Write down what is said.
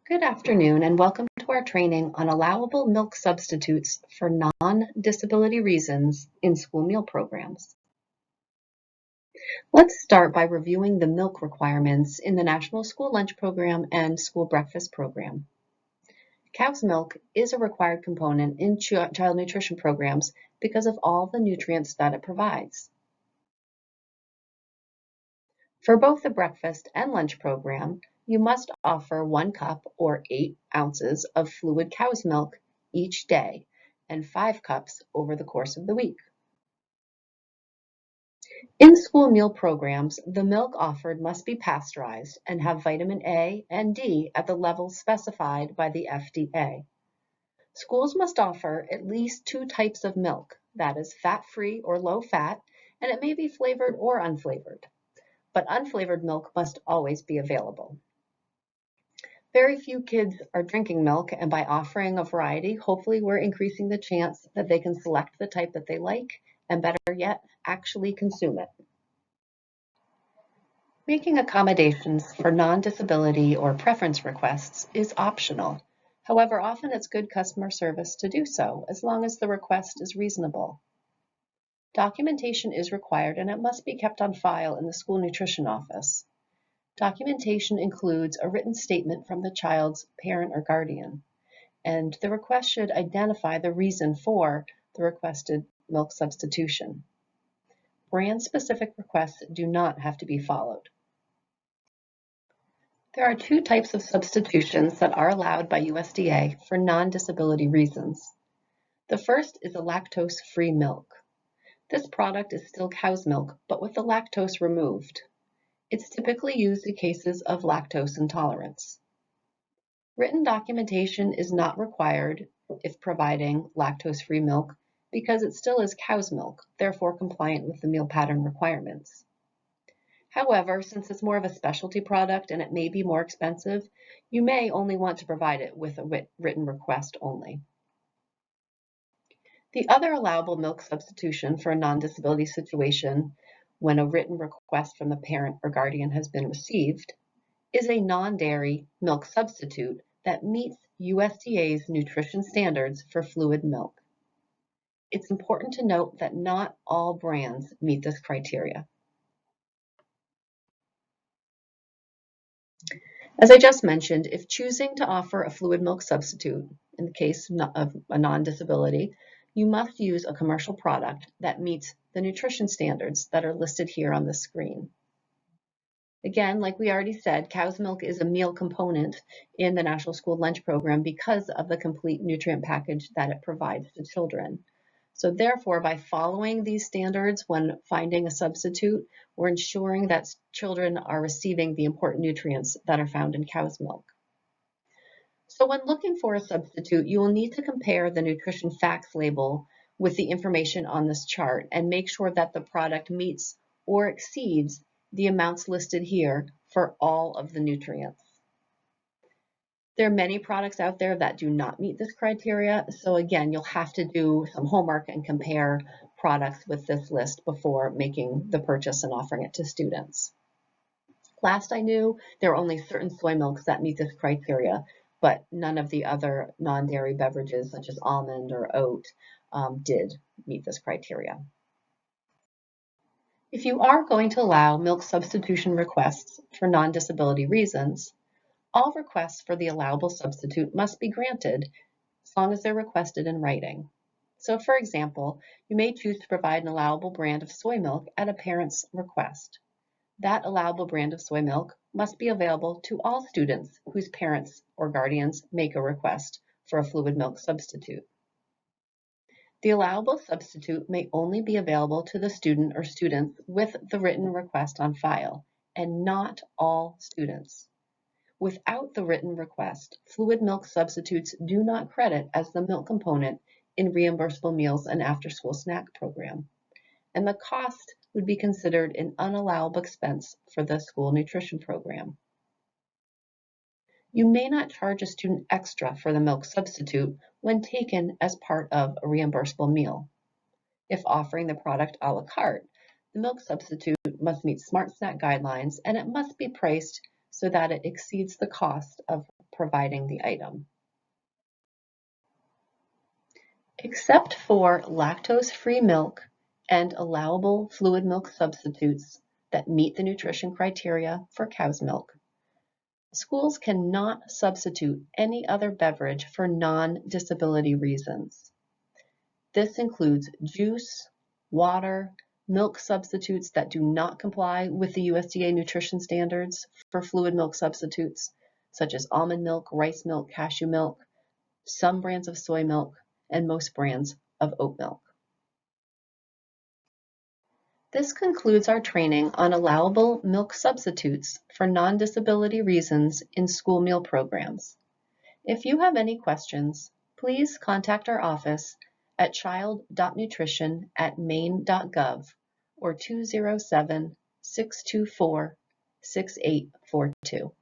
Good afternoon and welcome to our training on allowable milk substitutes for non-disability reasons in school meal programs. Let's start by reviewing the milk requirements in the National School Lunch Program and School Breakfast Program. Cow's milk is a required component in child nutrition programs because of all the nutrients that it provides. For both the breakfast and lunch program, you must offer 1 cup or 8 ounces of fluid cow's milk each day and 5 cups over the course of the week. In school meal programs, the milk offered must be pasteurized and have vitamin A and D at the levels specified by the FDA. Schools must offer at least 2 types of milk, that is fat-free or low fat, and it may be flavored or unflavored. But unflavored milk must always be available. Very few kids are drinking milk, and by offering a variety, hopefully we're increasing the chance that they can select the type that they like, and better yet, actually consume it. Making accommodations for non-disability or preference requests is optional. However, often it's good customer service to do so, as long as the request is reasonable. Documentation is required, and it must be kept on file in the school nutrition office. Documentation includes a written statement from the child's parent or guardian, and the request should identify the reason for the requested milk substitution. Brand-specific requests do not have to be followed. There are 2 types of substitutions that are allowed by USDA for non-disability reasons. The first is a lactose-free milk. This product is still cow's milk, but with the lactose removed. It's typically used in cases of lactose intolerance. Written documentation is not required if providing lactose-free milk because it still is cow's milk, therefore compliant with the meal pattern requirements. However, since it's more of a specialty product and it may be more expensive, you may only want to provide it with a written request only. The other allowable milk substitution for a non-disability situation when a written request from the parent or guardian has been received is a non-dairy milk substitute that meets USDA's nutrition standards for fluid milk. It's important to note that not all brands meet this criteria. As I just mentioned, if choosing to offer a fluid milk substitute, in the case of a non-disability, you must use a commercial product that meets the nutrition standards that are listed here on the screen. Again, like we already said, cow's milk is a meal component in the National School Lunch Program because of the complete nutrient package that it provides to children. So therefore, by following these standards when finding a substitute, we're ensuring that children are receiving the important nutrients that are found in cow's milk. So when looking for a substitute, you will need to compare the nutrition facts label with the information on this chart and make sure that the product meets or exceeds the amounts listed here for all of the nutrients. There are many products out there that do not meet this criteria, so again, you'll have to do some homework and compare products with this list before making the purchase and offering it to students. Last I knew, there are only certain soy milks that meet this criteria, but none of the other non-dairy beverages such as almond or oat did meet this criteria. If you are going to allow milk substitution requests for non-disability reasons, all requests for the allowable substitute must be granted as long as they're requested in writing. So for example, you may choose to provide an allowable brand of soy milk at a parent's request. That allowable brand of soy milk must be available to all students whose parents or guardians make a request for a fluid milk substitute. The allowable substitute may only be available to the student or students with the written request on file, and not all students. Without the written request, fluid milk substitutes do not credit as the milk component in reimbursable meals and after-school snack program, and the cost would be considered an unallowable expense for the school nutrition program. You may not charge a student extra for the milk substitute when taken as part of a reimbursable meal. If offering the product a la carte, the milk substitute must meet Smart Snack guidelines and it must be priced so that it exceeds the cost of providing the item. Except for lactose-free milk and allowable fluid milk substitutes that meet the nutrition criteria for cow's milk, schools cannot substitute any other beverage for non-disability reasons. This includes juice, water, milk substitutes that do not comply with the USDA nutrition standards for fluid milk substitutes, such as almond milk, rice milk, cashew milk, some brands of soy milk, and most brands of oat milk. This concludes our training on allowable milk substitutes for non-disability reasons in school meal programs. If you have any questions, please contact our office at child.nutrition@maine.gov or 207-624-6842.